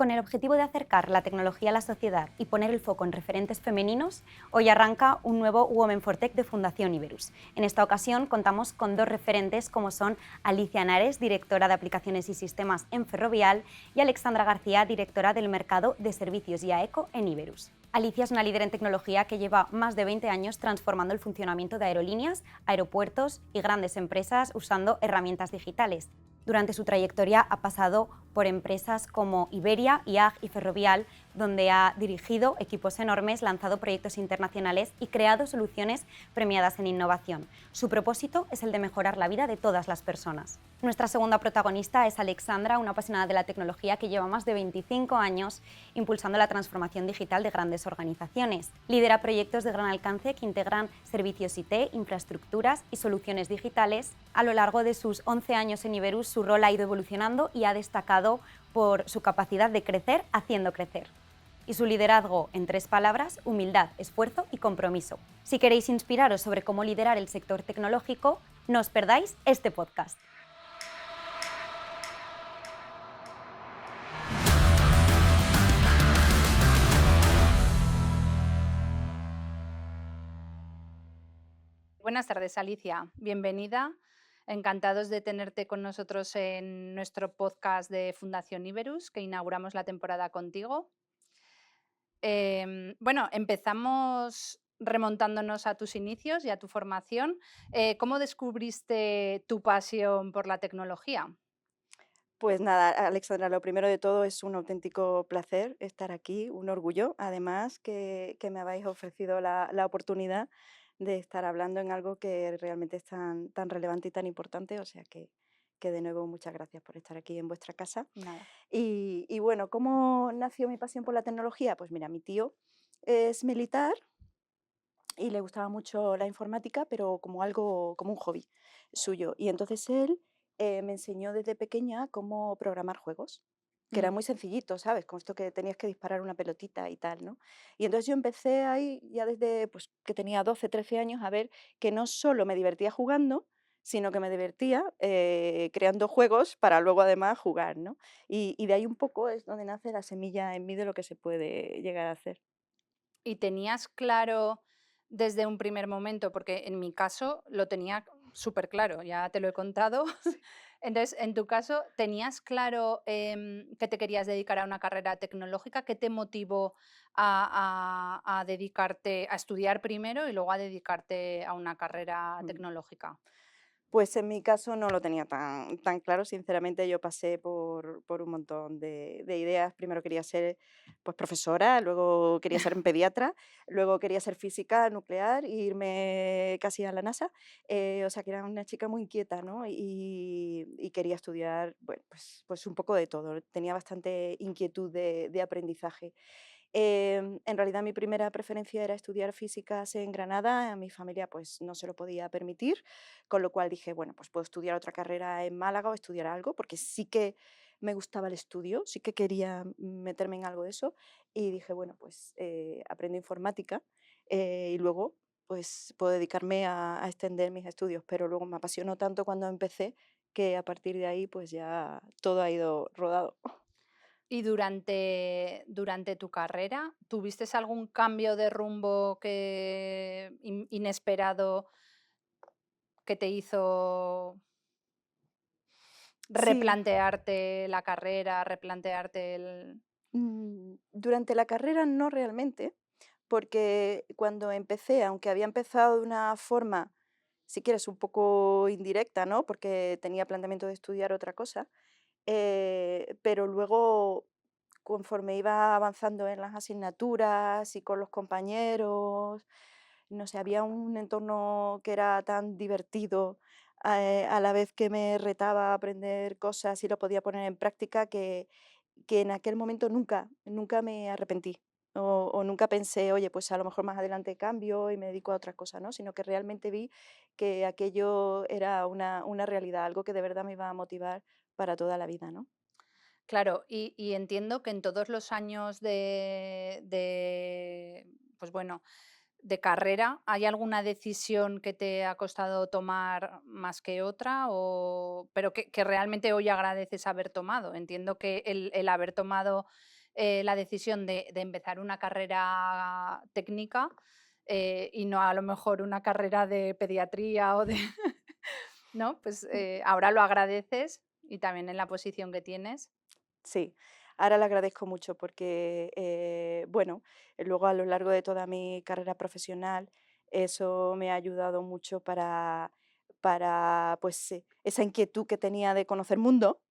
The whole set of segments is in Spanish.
Con el objetivo de acercar la tecnología a la sociedad y poner el foco en referentes femeninos, hoy arranca un nuevo Women for Tech de Fundación Iberus. En esta ocasión contamos con dos referentes como son Alicia Henares, directora de Aplicaciones y Sistemas en Ferrovial, y Alexandra García, directora del Mercado de Servicios y AECO en Iberus. Alicia es una líder en tecnología que lleva más de 20 años transformando el funcionamiento de aerolíneas, aeropuertos y grandes empresas usando herramientas digitales. Durante su trayectoria ha pasado por empresas como Iberia, IAG y Ferrovial, donde ha dirigido equipos enormes, lanzado proyectos internacionales y creado soluciones premiadas en innovación. Su propósito es el de mejorar la vida de todas las personas. Nuestra segunda protagonista es Alexandra, una apasionada de la tecnología que lleva más de 25 años impulsando la transformación digital de grandes organizaciones. Lidera proyectos de gran alcance que integran servicios IT, infraestructuras y soluciones digitales. A lo largo de sus 11 años en Iberus, su rol ha ido evolucionando y ha destacado por su capacidad de crecer haciendo crecer. Y su liderazgo, en 3 palabras: humildad, esfuerzo y compromiso. Si queréis inspiraros sobre cómo liderar el sector tecnológico, no os perdáis este podcast. Buenas tardes, Alicia. Bienvenida. Encantados de tenerte con nosotros en nuestro podcast de Fundación Iberus, que inauguramos la temporada contigo. Bueno, empezamos remontándonos a tus inicios y a tu formación. ¿Cómo descubriste tu pasión por la tecnología? Pues nada, Alexandra, lo primero de todo es un auténtico placer estar aquí, un orgullo, además, que me habéis ofrecido la oportunidad de estar hablando en algo que realmente es tan relevante y tan importante, o sea que de nuevo muchas gracias por estar aquí en vuestra casa. Nada. Y bueno, ¿cómo nació mi pasión por la tecnología? Pues mira, mi tío es militar y le gustaba mucho la informática, pero como algo, como un hobby suyo. Y entonces él me enseñó desde pequeña cómo programar juegos, que era Mm. muy sencillito, ¿sabes? Con esto que tenías que disparar una pelotita y tal, ¿no? Y entonces yo empecé ahí, ya desde pues, que tenía 12 13 años, a ver que no solo me divertía jugando, sino que me divertía creando juegos para luego además jugar, ¿no? Y de ahí un poco es donde nace la semilla en mí de lo que se puede llegar a hacer. ¿Y tenías claro desde un primer momento? Porque en mi caso lo tenía súper claro, ya te lo he contado. Entonces, en tu caso, ¿tenías claro que te querías dedicar a una carrera tecnológica? ¿Qué te motivó a dedicarte a estudiar primero y luego a dedicarte a una carrera Mm. tecnológica? Pues en mi caso no lo tenía tan claro, sinceramente yo pasé por un montón de ideas. Primero quería ser pues, profesora, luego quería ser pediatra, luego quería ser física nuclear e irme casi a la NASA. O sea que era una chica muy inquieta, ¿no? Y quería estudiar, bueno, pues un poco de todo. Tenía bastante inquietud de aprendizaje. En realidad mi primera preferencia era estudiar físicas en Granada, a mi familia pues no se lo podía permitir, con lo cual dije, bueno, pues puedo estudiar otra carrera en Málaga o estudiar algo, porque sí que me gustaba el estudio, sí que quería meterme en algo de eso, y dije, bueno, pues aprendo informática y luego pues puedo dedicarme a extender mis estudios, pero luego me apasionó tanto cuando empecé que a partir de ahí pues ya todo ha ido rodado. Y durante tu carrera, ¿tuviste algún cambio de rumbo inesperado que te hizo Sí. replantearte la carrera, replantearte el... Durante la carrera no realmente, porque cuando empecé, aunque había empezado de una forma, si quieres, un poco indirecta, ¿no? Porque tenía planteamiento de estudiar otra cosa, pero luego, conforme iba avanzando en las asignaturas y con los compañeros, no sé, había un entorno que era tan divertido, a la vez que me retaba a aprender cosas y lo podía poner en práctica, que en aquel momento nunca me arrepentí. O nunca pensé, oye, pues a lo mejor más adelante cambio y me dedico a otra cosa, ¿no? Sino que realmente vi que aquello era una realidad, algo que de verdad me iba a motivar para toda la vida, ¿no? Claro, y entiendo que en todos los años pues bueno, de carrera, ¿hay alguna decisión que te ha costado tomar más que otra? Pero que realmente hoy agradeces haber tomado. Entiendo que el haber tomado la decisión de empezar una carrera técnica y no a lo mejor una carrera de pediatría o de, ¿no? Pues ahora lo agradeces y también en la posición que tienes. Sí, ahora le agradezco mucho porque, bueno, luego a lo largo de toda mi carrera profesional, eso me ha ayudado mucho para pues, esa inquietud que tenía de conocer mundo,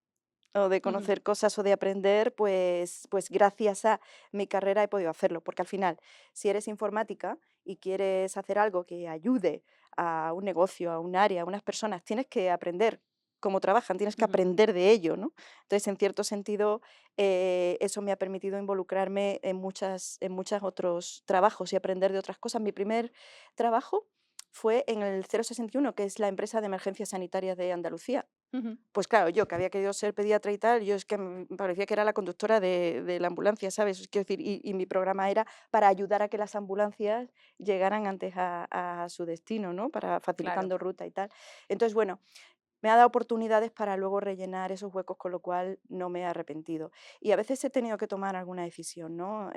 o de Ujú, conocer cosas o de aprender, pues gracias a mi carrera he podido hacerlo, porque al final, si eres informática y quieres hacer algo que ayude a un negocio, a un área, a unas personas, tienes que aprender cómo trabajan, tienes que ujú, aprender de ello, ¿no? Entonces, en cierto sentido, eso me ha permitido involucrarme en muchos otros trabajos y aprender de otras cosas. Mi primer trabajo fue en el 061, que es la empresa de emergencias sanitarias de Andalucía. ujú. Pues claro, yo que había querido ser pediatra y tal, yo es que parecía que era la conductora de la ambulancia, ¿sabes? Quiero decir, y mi programa era para ayudar a que las ambulancias llegaran antes a su destino, ¿no? Para Claro. facilitando ruta y tal. Entonces, bueno, me ha dado oportunidades para luego rellenar esos huecos, con lo cual no me he arrepentido. Y a veces he tenido que tomar alguna decisión, ¿no?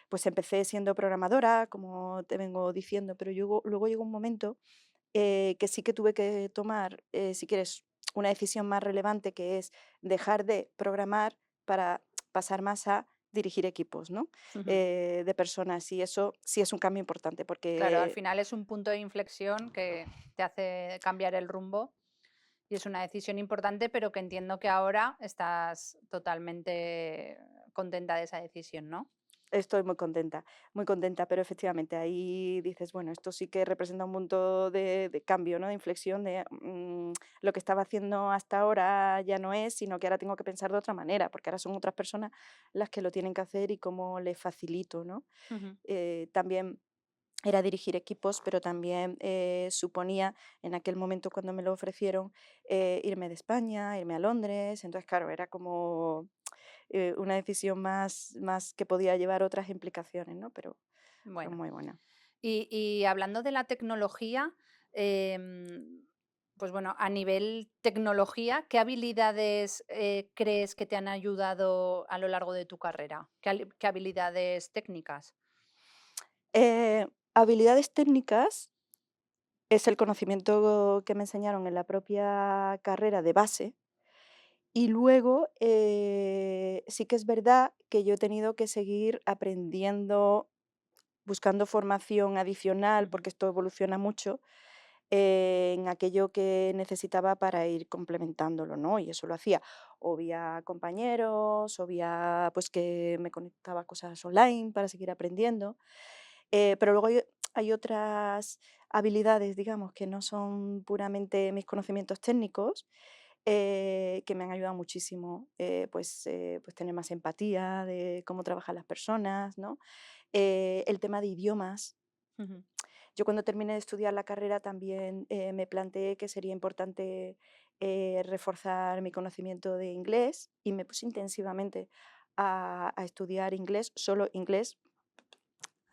Pues empecé siendo programadora, como te vengo diciendo, pero luego llegó un momento que sí que tuve que tomar, si quieres, una decisión más relevante, que es dejar de programar para pasar más a dirigir equipos, ¿no? Ujú. De personas, y eso sí es un cambio importante Claro, al porque final es un punto de inflexión que te hace cambiar el rumbo y es una decisión importante, pero que entiendo que ahora estás totalmente contenta de esa decisión, ¿no? estoy muy contenta, pero efectivamente ahí dices, bueno, esto sí que representa un punto de cambio, ¿no? De inflexión, de lo que estaba haciendo hasta ahora ya no es, sino que ahora tengo que pensar de otra manera, porque ahora son otras personas las que lo tienen que hacer y cómo les facilito, ¿no? Ujú. También era dirigir equipos, pero también suponía, en aquel momento cuando me lo ofrecieron, irme de España, irme a Londres. Entonces, claro, era como una decisión más que podía llevar otras implicaciones, ¿no? Pero Bueno, muy buena. y hablando de la tecnología, em, pues bueno, a nivel tecnología, ¿qué habilidades crees que te han ayudado a lo largo de tu carrera? ¿Qué habilidades técnicas? Habilidades técnicas es el conocimiento que me enseñaron en la propia carrera de base. Y luego, sí que es verdad que yo he tenido que seguir aprendiendo, buscando formación adicional, Ujú, porque esto evoluciona mucho, en aquello que necesitaba para ir complementándolo, ¿no? Y eso lo hacía o vía compañeros, o vía, pues, que me conectaba a cosas online para seguir aprendiendo. Pero luego hay otras habilidades, digamos, que no son puramente mis conocimientos técnicos, que me han ayudado muchísimo, pues tener más empatía de cómo trabajan las personas, ¿no? El tema de idiomas. ujú. Yo cuando terminé de estudiar la carrera también me planteé que sería importante reforzar mi conocimiento de inglés y me puse intensivamente a estudiar inglés, solo inglés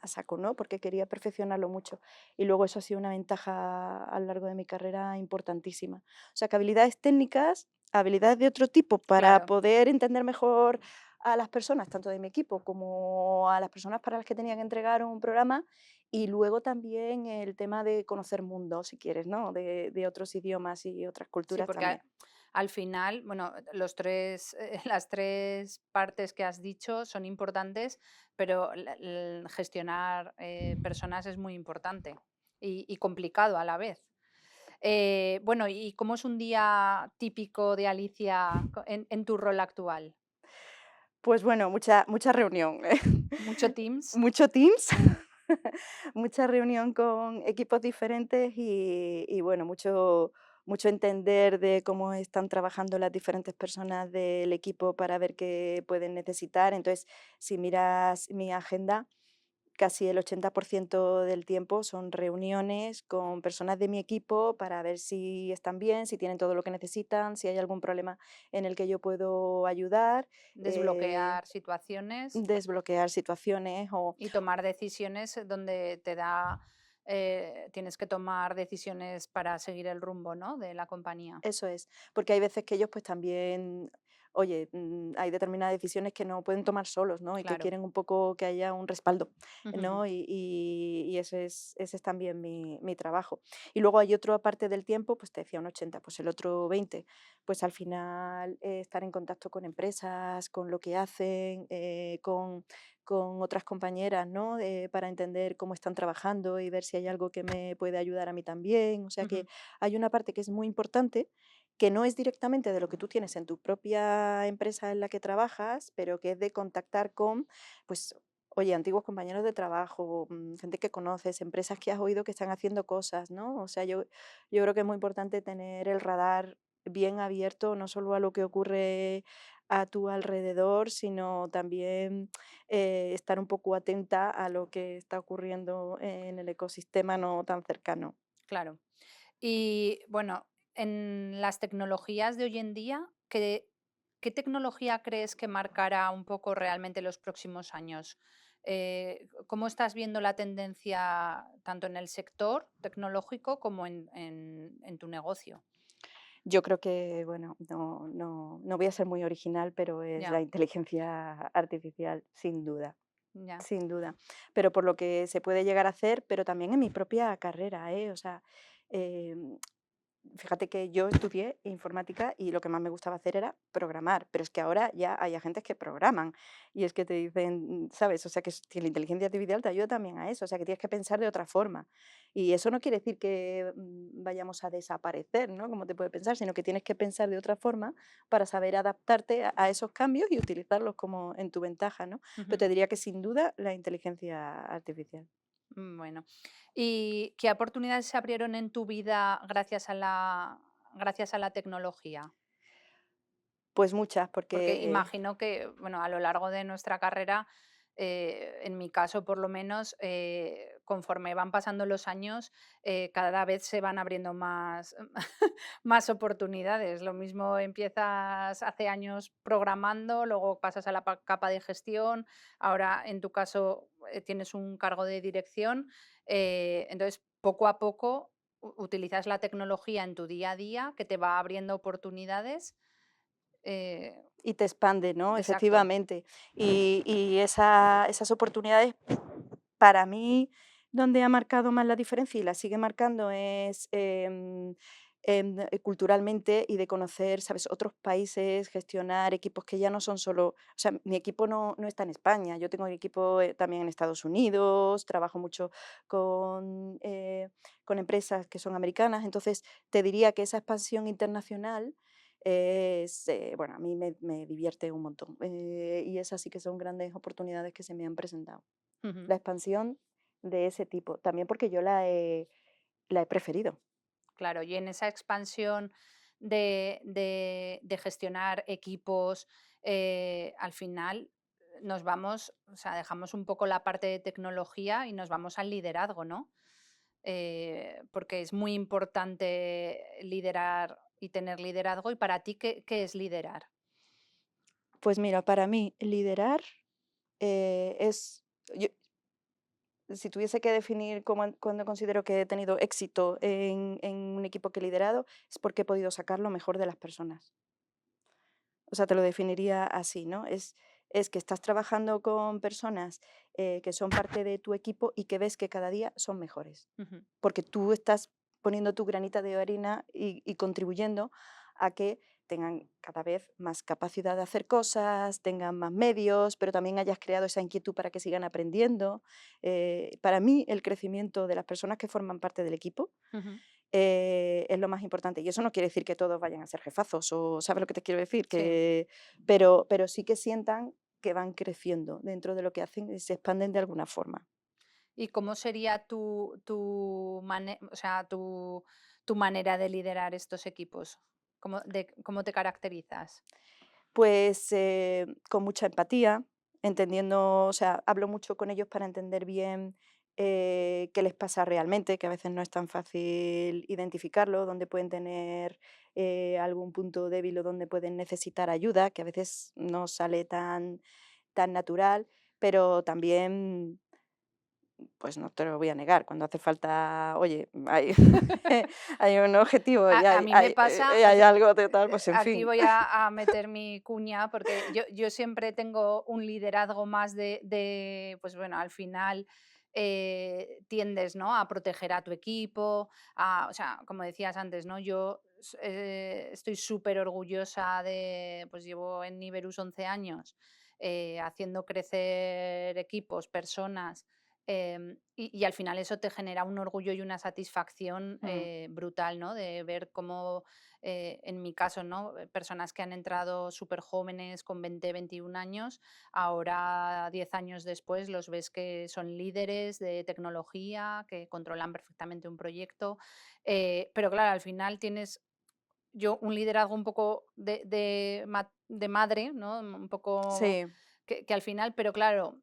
a saco, ¿no? Porque quería perfeccionarlo mucho. Y luego eso ha sido una ventaja a lo largo de mi carrera importantísima. O sea, que habilidades técnicas, habilidades de otro tipo para Claro. poder entender mejor a las personas, tanto de mi equipo como a las personas para las que tenía que entregar un programa. Y luego también el tema de conocer mundo, si quieres, ¿no? De otros idiomas y otras Sí, culturas porque también. al final, bueno, los 3 las 3 partes que has dicho son importantes, pero el gestionar, personas es muy importante y complicado a la vez. Bueno, ¿y cómo es un día típico de Alicia en tu rol actual? Pues bueno, mucha reunión. ¿Mucho Teams? Mucho Teams, mucha reunión con equipos diferentes y bueno, mucho entender de cómo están trabajando las diferentes personas del equipo para ver qué pueden necesitar. Entonces, si miras mi agenda, casi el 80% del tiempo son reuniones con personas de mi equipo para ver si están bien, si tienen todo lo que necesitan, si hay algún problema en el que yo puedo ayudar, Desbloquear situaciones desbloquear situaciones o y tomar decisiones donde tienes que tomar decisiones para seguir el rumbo, ¿no?, de la compañía. eso es, porque hay veces que ellos pues también, oye, hay determinadas decisiones que no pueden tomar solos, ¿no? Y que Claro. quieren un poco que haya un respaldo, Ujú. ¿no? Y ese es también mi trabajo. Y luego hay otra parte del tiempo, pues te decía un 80, pues el otro 20, pues al final estar en contacto con empresas, con lo que hacen, con otras compañeras, ¿no? Para entender cómo están trabajando y ver si hay algo que me puede ayudar a mí también. O sea que Ujú. hay una parte que es muy importante, que no es directamente de lo que tú tienes en tu propia empresa en la que trabajas, pero que es de contactar con, pues, oye, antiguos compañeros de trabajo, gente que conoces, empresas que has oído que están haciendo cosas, ¿no? O sea, yo creo que es muy importante tener el radar bien abierto, no solo a lo que ocurre a tu alrededor, sino también estar un poco atenta a lo que está ocurriendo en el ecosistema no tan cercano. Claro. Y bueno, en las tecnologías de hoy en día, ¿qué tecnología crees que marcará un poco realmente los próximos años? ¿Cómo estás viendo la tendencia tanto en el sector tecnológico como en tu negocio? Yo creo que, bueno, no voy a ser muy original, pero es la Ya, inteligencia artificial, sin duda, ya. sin duda. Pero por lo que se puede llegar a hacer, pero también en mi propia carrera, ¿eh? O sea, em, fíjate que yo estudié informática y lo que más me gustaba hacer era programar, pero es que ahora ya hay agentes que programan y es que te dicen, ¿sabes? O sea, que la inteligencia artificial te ayuda también a eso, o sea, que tienes que pensar de otra forma. Y eso no quiere decir que vayamos a desaparecer, ¿no? Como te puede pensar, sino que tienes que pensar de otra forma para saber adaptarte a esos cambios y utilizarlos como en tu ventaja, ¿no? Pero Ujú. te diría que sin duda la inteligencia artificial. Bueno, ¿y qué oportunidades se abrieron en tu vida gracias a la tecnología? Pues muchas, Porque porque imagino que, bueno, a lo largo de nuestra carrera, en mi caso por lo menos, conforme van pasando los años, cada vez se van abriendo más, más oportunidades. Lo mismo empiezas hace años programando, luego pasas a la capa de gestión, ahora en tu caso tienes un cargo de dirección, entonces poco a poco utilizas la tecnología en tu día a día que te va abriendo oportunidades. eh, y te expande, ¿no? Exacto. Efectivamente. Y esas oportunidades, para mí, donde ha marcado más la diferencia y la sigue marcando es culturalmente y de conocer, ¿sabes?, otros países, gestionar equipos que ya no son solo, o sea, mi equipo no está en España, yo tengo un equipo también en Estados Unidos, trabajo mucho con empresas que son americanas, entonces te diría que esa expansión internacional bueno, a mí me divierte un montón. Y esas sí que son grandes oportunidades que se me han presentado. Ujú. La expansión de ese tipo, también porque yo la he preferido. Claro, y en esa expansión de gestionar equipos, al final nos vamos, o sea, dejamos un poco la parte de tecnología y nos vamos al liderazgo, ¿no? Porque es muy importante liderar y tener liderazgo. ¿Y para ti qué es liderar? Pues mira, para mí liderar es, yo- si tuviese que definir cuando considero que he tenido éxito en un equipo que he liderado, es porque he podido sacar lo mejor de las personas. O sea, te lo definiría así, ¿no? Es que estás trabajando con personas que son parte de tu equipo y que ves que cada día son mejores, Ujú. porque tú estás poniendo tu granita de harina y contribuyendo a que tengan cada vez más capacidad de hacer cosas, tengan más medios, pero también hayas creado esa inquietud para que sigan aprendiendo. Para mí, el crecimiento de las personas que forman parte del equipo Ujú. es lo más importante. Y eso no quiere decir que todos vayan a ser jefazos, o ¿sabes lo que te quiero decir? Sí. Pero sí que sientan que van creciendo dentro de lo que hacen y se expanden de alguna forma. ¿Y cómo sería o sea, tu manera de liderar estos equipos? ¿Cómo te caracterizas? Pues con mucha empatía, entendiendo, o sea, hablo mucho con ellos para entender bien qué les pasa realmente, que a veces no es tan fácil identificarlo, dónde pueden tener algún punto débil o dónde pueden necesitar ayuda, que a veces no sale tan natural, pero también, pues no te lo voy a negar, cuando hace falta, oye, hay, hay un objetivo y A mí me pasa, hay algo de tal, pues en aquí fin. voy a meter mi cuña, porque yo siempre tengo un liderazgo más pues bueno, al final tiendes, ¿no?, a proteger a tu equipo, o sea, como decías antes, ¿no? Yo estoy súper orgullosa pues llevo en Iberus 11 años haciendo crecer equipos, personas, y al final eso te genera un orgullo y una satisfacción Mm, brutal, ¿no? De ver cómo, en mi caso, ¿no? Personas que han entrado súper jóvenes con 20, 21 años, ahora 10 años después los ves que son líderes de tecnología, que controlan perfectamente un proyecto. Pero claro, al final tienes yo un liderazgo un poco de madre, ¿no? Un poco sí, que al final, pero claro,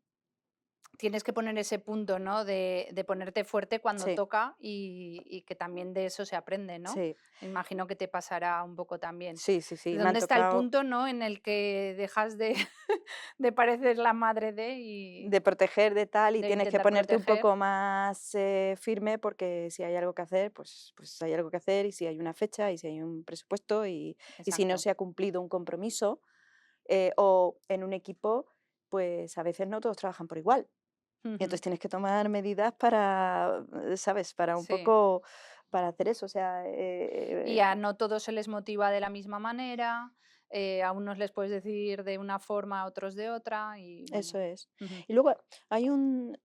tienes que poner ese punto, ¿no? De ponerte fuerte cuando sí, toca y que también de eso se aprende, ¿no? sí, Me imagino que te pasará un poco también. sí, sí, sí, me han ¿Dónde está el tocado punto, no, en el que dejas de de parecer la madre y de proteger de tal y de tienes que intentar ponerte un proteger? poco más firme porque si hay algo que hacer, pues hay algo que hacer y si hay una fecha y si hay un presupuesto y si no Exacto. se ha cumplido un compromiso o en un equipo, pues a veces no todos trabajan por igual. Y Ujú. entonces tienes que tomar medidas para, ¿sabes? Para un Sí. poco, para hacer eso. O sea, Y a no todos se les motiva de la misma manera, a unos les puedes decir de una forma, a otros de otra y eso bueno. es. Ujú. Y luego hay un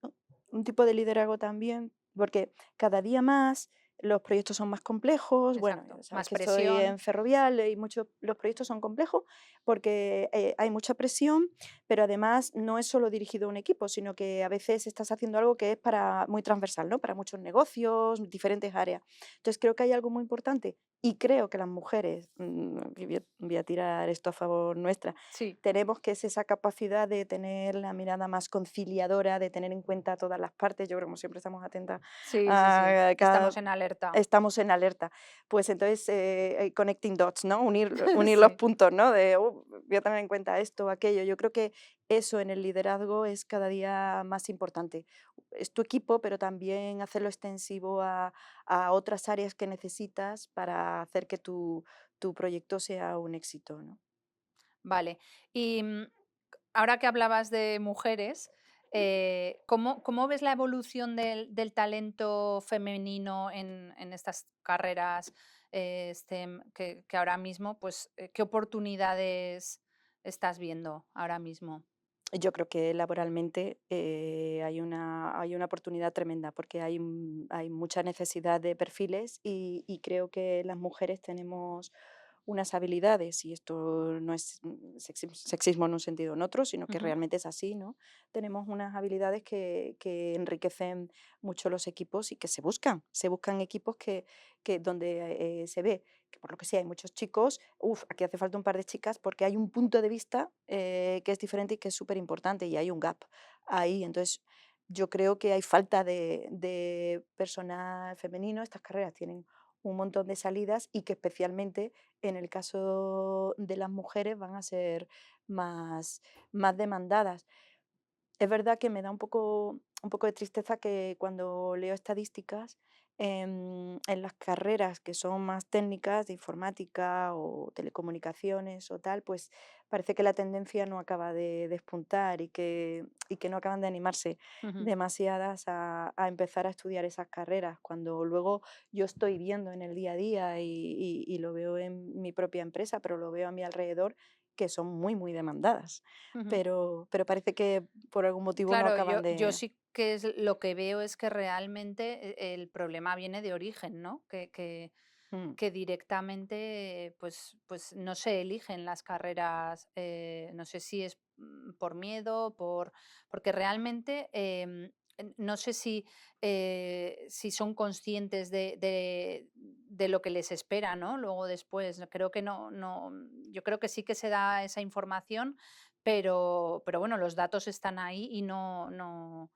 tipo de liderazgo también, porque cada día más los proyectos son más complejos. Bueno, Exacto. ya sabes Más que estoy en presión. Ferrovial y muchos los proyectos son complejos porque hay mucha presión, pero además no es solo dirigido a un equipo, sino que a veces estás haciendo algo que es para muy transversal, ¿no? Para muchos negocios, diferentes áreas. Entonces creo que hay algo muy importante y creo que las mujeres, y voy a tirar esto a favor nuestra, Sí, tenemos que es esa capacidad de tener la mirada más conciliadora, de tener en cuenta todas las partes. Yo creo que como siempre estamos atentas sí, sí, sí. a cada Estamos en alerta. estamos en alerta. Pues entonces, connecting dots, ¿no? Unir los Sí. puntos, ¿no? De, voy a tener en cuenta esto, aquello. Yo creo que eso en el liderazgo es cada día más importante. Es tu equipo, pero también hacerlo extensivo a otras áreas que necesitas para hacer que tu proyecto sea un éxito, ¿no? Vale. Y ahora que hablabas de mujeres, ¿cómo ves la evolución del talento femenino en estas carreras STEM que ahora mismo, pues, qué oportunidades estás viendo ahora mismo? Yo creo que laboralmente hay una oportunidad tremenda porque hay mucha necesidad de perfiles y creo que las mujeres tenemos unas habilidades, y esto no es sexismo en un sentido o en otro, sino que Ujú, realmente es así, ¿no? Tenemos unas habilidades que enriquecen mucho los equipos y que se buscan equipos que donde se ve que por lo que sea hay muchos chicos, aquí hace falta un par de chicas porque hay un punto de vista que es diferente y que es súper importante y hay un gap ahí. Entonces, yo creo que hay falta de personal femenino. Estas carreras tienen un montón de salidas y que especialmente en el caso de las mujeres van a ser más, más demandadas. Es verdad que me da un poco de tristeza que cuando leo estadísticas, en las carreras que son más técnicas de informática o telecomunicaciones o tal, pues parece que la tendencia no acaba de despuntar y que no acaban de animarse ujú. demasiadas a empezar a estudiar esas carreras, cuando luego yo estoy viendo en el día a día y lo veo en mi propia empresa, pero lo veo a mi alrededor, que son muy, muy demandadas, Ujú. pero parece que por algún motivo no Claro, acaban yo de. sí que es lo que veo es que realmente el problema viene de origen, ¿no? Mm, Que directamente, pues no se eligen las carreras, no sé si es por miedo, porque realmente no sé si son conscientes de lo que les espera, ¿no? Luego después, creo que no, yo creo que sí que se da esa información, pero bueno, los datos están ahí y no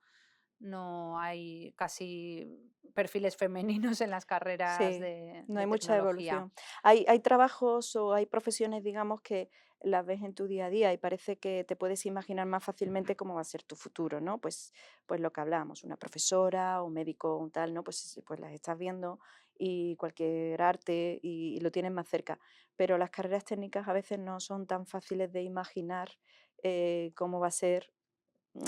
hay casi perfiles femeninos en las carreras Sí, no de hay mucha tecnología. evolución. Hay trabajos o hay profesiones, digamos, que las ves en tu día a día y parece que te puedes imaginar más fácilmente cómo va a ser tu futuro, ¿no? Pues lo que hablábamos, una profesora, un médico, un tal, ¿no? Pues las estás viendo y cualquier arte y lo tienes más cerca. Pero las carreras técnicas a veces no son tan fáciles de imaginar cómo va a ser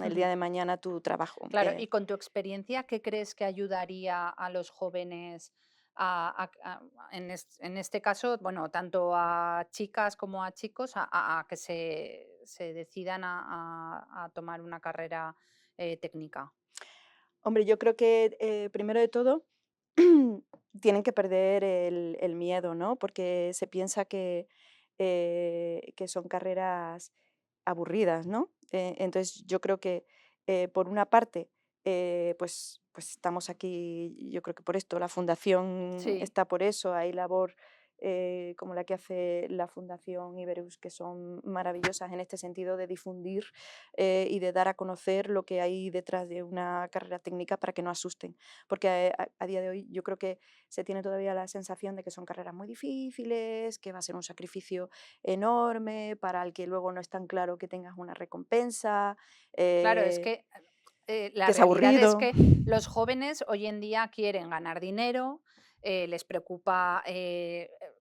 el día Ujú. de mañana tu trabajo. Claro, y con tu experiencia, ¿qué crees que ayudaría a los jóvenes en este caso, bueno, tanto a chicas como a chicos, a que se decidan a tomar una carrera técnica? Hombre, yo creo que, primero de todo, tienen que perder el miedo, ¿no? Porque se piensa que son carreras aburridas, ¿no? Entonces, yo creo que, por una parte, pues estamos aquí, yo creo que por esto, la fundación Sí, está por eso, hay labor, como la que hace la Fundación Iberus, que son maravillosas en este sentido de difundir y de dar a conocer lo que hay detrás de una carrera técnica para que no asusten. Porque a día de hoy yo creo que se tiene todavía la sensación de que son carreras muy difíciles, que va a ser un sacrificio enorme para el que luego no es tan claro que tengas una recompensa, claro, es eh, que la que es realidad es aburrido. que los jóvenes hoy en día quieren ganar dinero, les preocupa,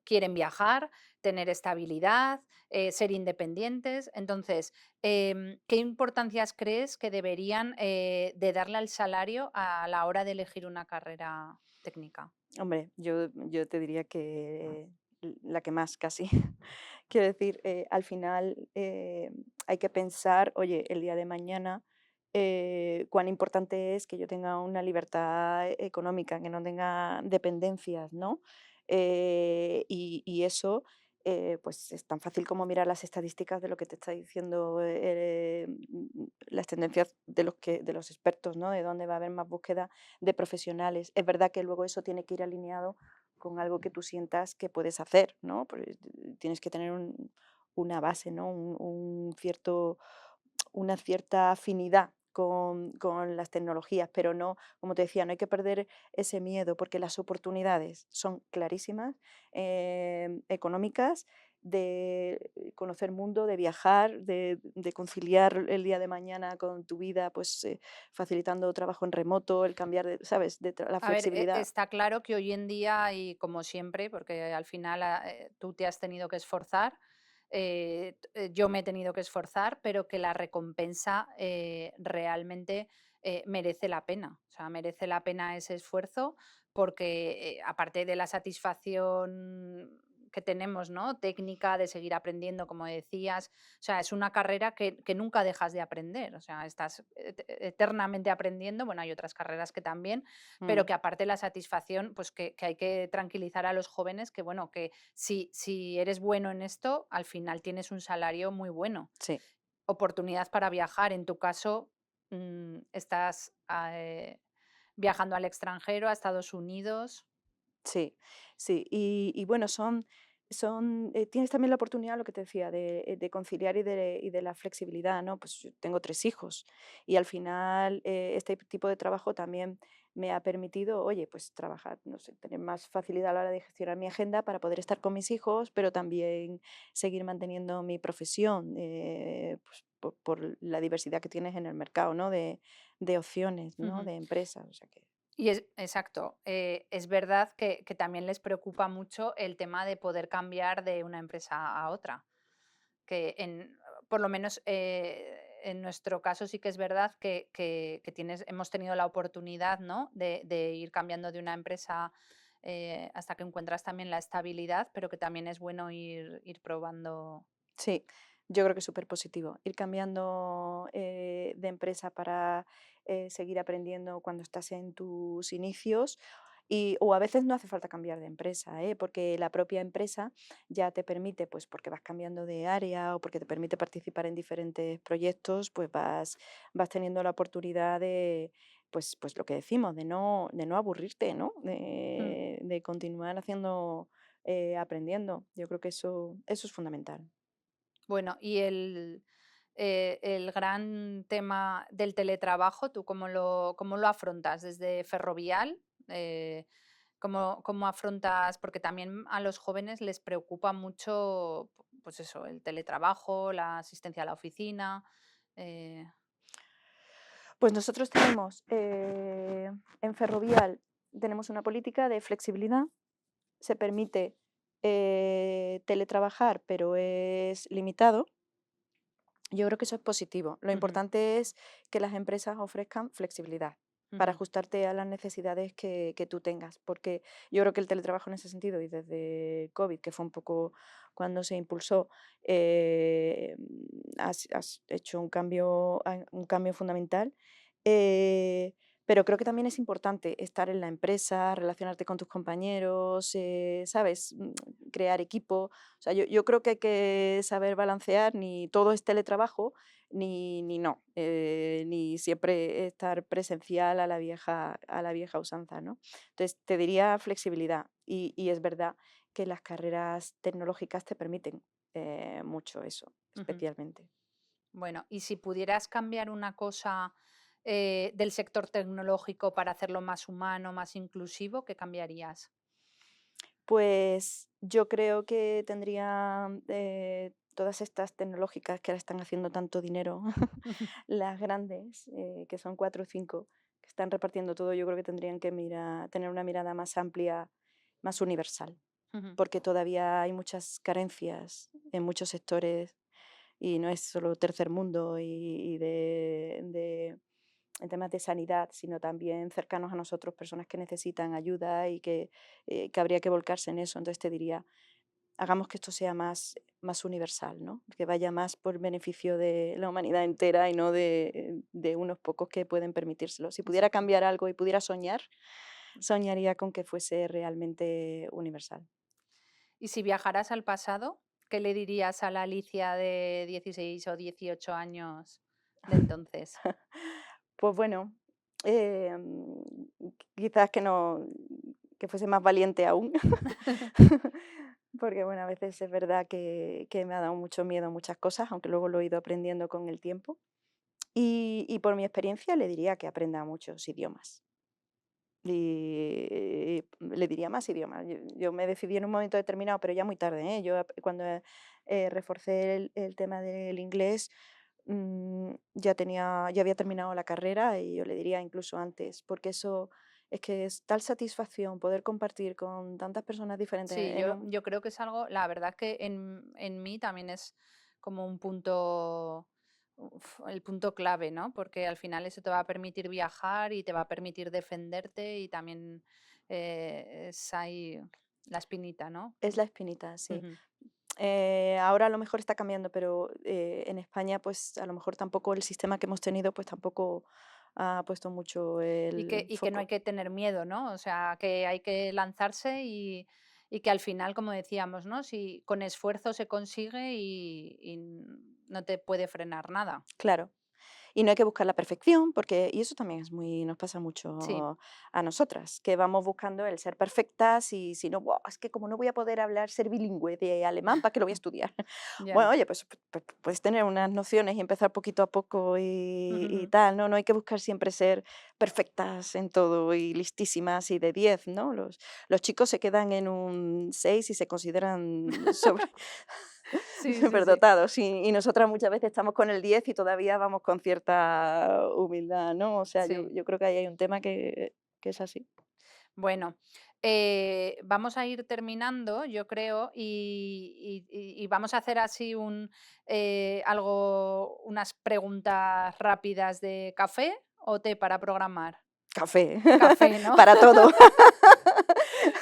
quieren viajar, tener estabilidad, ser independientes. Entonces, ¿qué importancias crees que deberían de darle al salario a la hora de elegir una carrera técnica? Hombre, yo te diría que la que más casi. Quiero decir, al final hay que pensar, oye, el día de mañana, cuán importante es que yo tenga una libertad económica, que no tenga dependencias, ¿no? Y eso, pues es tan fácil como mirar las estadísticas de lo que te está diciendo las tendencias de los expertos, ¿no? De dónde va a haber más búsqueda de profesionales. Es verdad que luego eso tiene que ir alineado con algo que tú sientas que puedes hacer, ¿no? Porque tienes que tener una base, ¿no? Una cierta afinidad con las tecnologías, pero no, como te decía, no hay que perder ese miedo porque las oportunidades son clarísimas, económicas, de conocer mundo, de viajar, de conciliar el día de mañana con tu vida, pues facilitando trabajo en remoto, el cambiar de, ¿sabes? La A ver, flexibilidad. está claro que hoy en día, y como siempre, porque al final tú te has tenido que esforzar, yo me he tenido que esforzar, pero que la recompensa realmente merece la pena. O sea, merece la pena ese esfuerzo porque aparte de la satisfacción que tenemos, ¿no? Técnica, de seguir aprendiendo, como decías, o sea, es una carrera que nunca dejas de aprender, o sea, estás eternamente aprendiendo, bueno, hay otras carreras que también, pero Mm, que aparte la satisfacción, pues que hay que tranquilizar a los jóvenes que, bueno, que si eres bueno en esto, al final tienes un salario muy bueno. sí. Oportunidad para viajar, en tu caso, estás viajando al extranjero, a Estados Unidos. Sí, sí. Y bueno, tienes también la oportunidad, lo que te decía, de conciliar y de la flexibilidad, ¿no? Pues yo tengo 3 hijos y al final, este tipo de trabajo también me ha permitido, oye, pues trabajar, no sé, tener más facilidad a la hora de gestionar mi agenda para poder estar con mis hijos, pero también seguir manteniendo mi profesión, pues por la diversidad que tienes en el mercado, ¿no? De opciones, ¿no? Ujú. De empresas, o sea que Y es exacto, es verdad que también les preocupa mucho el tema de poder cambiar de una empresa a otra. Que por lo menos, en nuestro caso sí que es verdad que hemos tenido la oportunidad, ¿no? De ir cambiando de una empresa, hasta que encuentras también la estabilidad, pero que también es bueno ir probando. sí, yo creo que es súper positivo. Ir cambiando de empresa para seguir aprendiendo cuando estás en tus inicios. O a veces no hace falta cambiar de empresa, porque la propia empresa ya te permite, pues porque vas cambiando de área o porque te permite participar en diferentes proyectos, pues vas teniendo la oportunidad pues lo que decimos, de no aburrirte, ¿no? Mm. De continuar haciendo, aprendiendo. Yo creo que eso es fundamental. Bueno, y el gran tema del teletrabajo, ¿tú cómo lo afrontas desde Ferrovial? ¿Cómo afrontas? Porque también a los jóvenes les preocupa mucho, pues eso, el teletrabajo, la asistencia a la oficina. eh, Pues nosotros tenemos en Ferrovial tenemos una política de flexibilidad, se permite teletrabajar, pero es limitado. Yo creo que eso es positivo. Lo Ujú, importante es que las empresas ofrezcan flexibilidad para ujú, ajustarte a las necesidades que tú tengas, porque yo creo que el teletrabajo en ese sentido, y desde COVID, que fue un poco cuando se impulsó, has hecho un cambio fundamental. eh, pero creo que también es importante estar en la empresa, relacionarte con tus compañeros, ¿sabes? Crear equipo. O sea, yo creo que hay que saber balancear, ni todo es teletrabajo, ni no, ni siempre estar presencial a la vieja usanza, ¿no? Entonces, te diría flexibilidad y es verdad que las carreras tecnológicas te permiten mucho eso, ujú. especialmente. Bueno, y si pudieras cambiar una cosa del sector tecnológico para hacerlo más humano, más inclusivo, ¿qué cambiarías? Pues yo creo que tendría todas estas tecnológicas que ahora están haciendo tanto dinero, las grandes, que son 4 o 5, que están repartiendo todo, yo creo que tendrían que tener una mirada más amplia, más universal, Ujú. porque todavía hay muchas carencias en muchos sectores y no es solo tercer mundo y en temas de sanidad, sino también cercanos a nosotros, personas que necesitan ayuda y que habría que volcarse en eso. Entonces te diría, hagamos que esto sea más universal, ¿no? Que vaya más por beneficio de la humanidad entera y no de unos pocos que pueden permitírselo. Si pudiera Exacto. cambiar algo y pudiera soñar, soñaría con que fuese realmente universal. Y si viajaras al pasado, ¿qué le dirías a la Alicia de 16 o 18 años de entonces? Pues bueno, em, quizás que no, que fuese más valiente aún, porque bueno, a veces es verdad que me ha dado mucho miedo muchas cosas, aunque luego lo he ido aprendiendo con el tiempo. Y por mi experiencia le diría que aprenda muchos idiomas. Y le diría más idiomas. Yo me decidí en un momento determinado, pero ya muy tarde, ¿eh? Cuando reforcé el tema del inglés, ya había terminado la carrera y yo le diría incluso antes, porque eso es que es tal satisfacción poder compartir con tantas personas diferentes Sí, yo creo que es algo, la verdad que en mí también es como un punto, el punto clave, ¿no? Porque al final eso te va a permitir viajar y te va a permitir defenderte y también es ahí la espinita, ¿no? es la espinita, sí. Ujú. Ahora a lo mejor está cambiando, pero en España pues a lo mejor tampoco el sistema que hemos tenido pues tampoco ha puesto mucho el Y que no hay foco. que tener miedo, ¿no? O sea, que hay que lanzarse y que al final, como decíamos, ¿no? Si con esfuerzo se consigue y no te puede frenar nada. Claro. Y no hay que buscar la perfección, porque y eso también nos pasa Sí, mucho a nosotras, que vamos buscando el ser perfectas y si no, "Buah, es que como no voy a poder hablar, ser bilingüe de alemán, ¿para qué lo voy a estudiar?". ya. Bueno, oye, pues puedes tener unas nociones y empezar poquito a poco y tal, ¿no? No hay que buscar siempre ser perfectas en todo y listísimas y de 10, ¿no? Los chicos se quedan en un 6 y se consideran Sí, sí, sí. superdotados y nosotras muchas veces estamos con el 10 y todavía vamos con cierta humildad, ¿no? O sea, Sí. yo creo que ahí hay un tema que es así. Bueno, vamos a ir terminando, yo creo, y vamos a hacer así unas preguntas rápidas de café o té para programar. Café, Café, ¿no? para todo.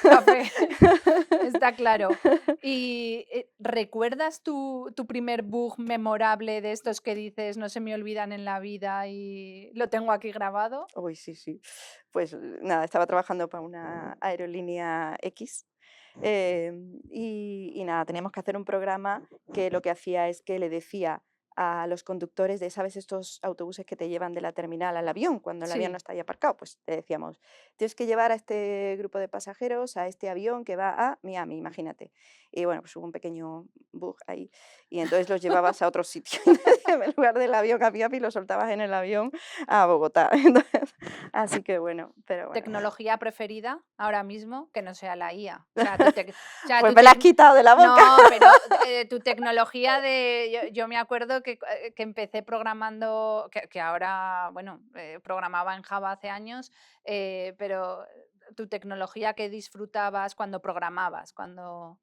Café, está claro. ¿Y recuerdas tu primer bug memorable de estos que dices no se me olvidan en la vida y lo tengo aquí grabado? Uy, sí, sí. Pues nada, estaba trabajando para una aerolínea X, y nada, teníamos que hacer un programa que lo que hacía es que le decía a los conductores de, ¿sabes? Estos autobuses que te llevan de la terminal al avión, cuando el avión no Sí, está ahí aparcado, pues te decíamos, tienes que llevar a este grupo de pasajeros a este avión que va a Miami, imagínate. Y bueno, pues hubo un pequeño bug ahí y entonces los llevabas a otro sitio. En lugar del avión a Miami, los soltabas en el avión a Bogotá. Entonces, así que bueno, pero bueno. tecnología preferida ahora mismo que no sea la IA. O sea, Pues me la has quitado de la boca. no, pero tu tecnología yo me acuerdo que empecé programando, que ahora, bueno, programaba en Java hace años, pero tu tecnología que disfrutabas cuando programabas, cuando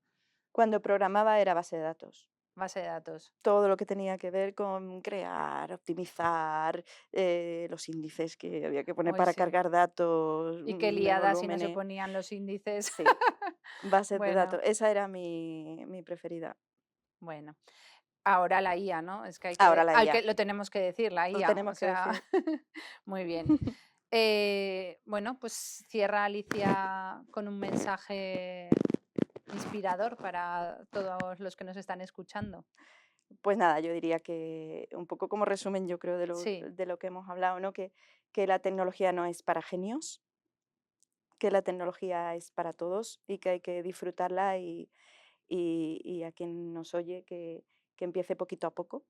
Cuando programaba era base de datos. base de datos. Todo lo que tenía que ver con crear, optimizar, los índices que había que poner Hoy para sí. cargar datos, Y qué de liada si no se volúmenes. ponían los índices. Sí, bases de datos. Bueno, Esa era mi preferida. bueno. Ahora la IA, ¿no? Es que Ahora la IA, lo tenemos que decir, la lo IA. O tenemos que sea, decir. muy bien. Bueno, pues cierra Alicia con un mensaje inspirador para todos los que nos están escuchando. Pues nada, yo diría que un poco como resumen, yo creo, Sí, de lo que hemos hablado, ¿no? Que la tecnología no es para genios, que la tecnología es para todos y que hay que disfrutarla y a quien nos oye que empiece poquito a poco,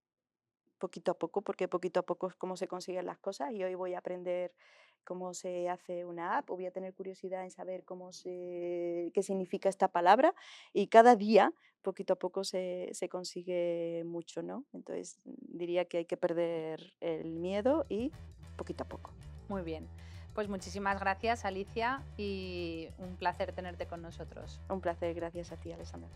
porque poquito a poco es como se consiguen las cosas y hoy voy a aprender cómo se hace una app o voy a tener curiosidad en saber qué significa esta palabra y cada día, poquito a poco, se consigue mucho, ¿no? Entonces diría que hay que perder el miedo y poquito a poco. muy bien. Pues muchísimas gracias, Alicia, y un placer tenerte con nosotros. Un placer, gracias a ti, Alessandra.